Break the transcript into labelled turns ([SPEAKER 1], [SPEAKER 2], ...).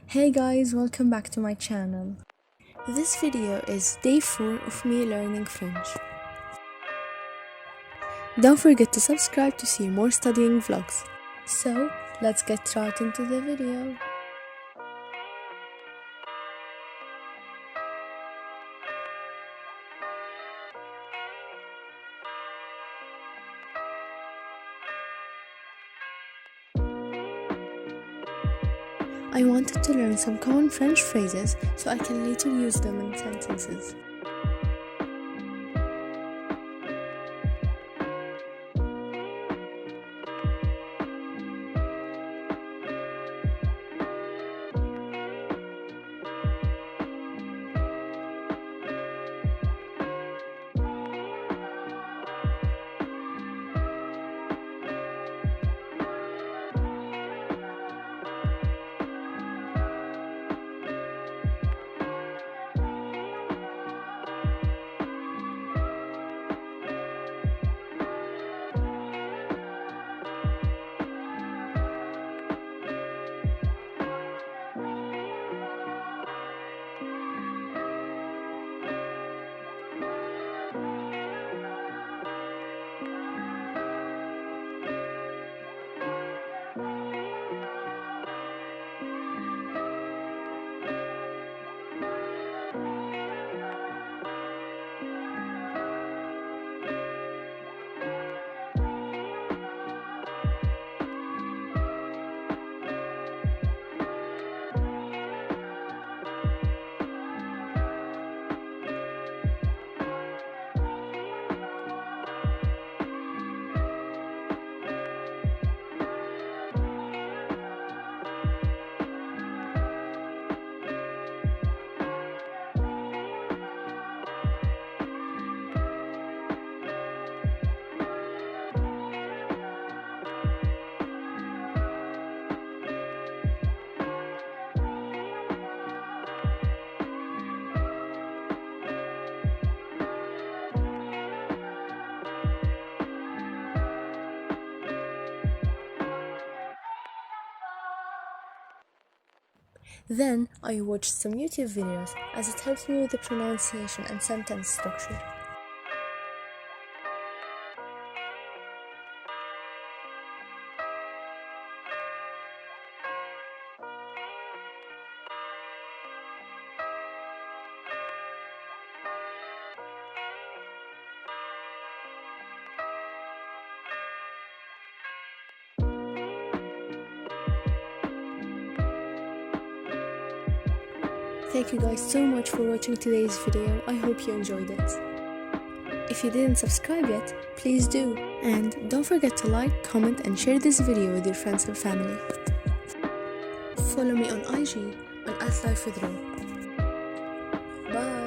[SPEAKER 1] Hey guys, welcome back to my channel. This video is day 4 of me learning French. Don't forget to subscribe to see more studying vlogs. So, let's get right into the video. I wanted to learn some common French phrases so I can later use them in sentences. Then, I watched some YouTube videos as it helps me with the pronunciation and sentence structure. Thank you guys so much for watching today's video. I hope you enjoyed it. If you didn't subscribe yet, please do. And don't forget to like, comment and share this video with your friends and family. Follow me on IG on @lifewithro. Bye!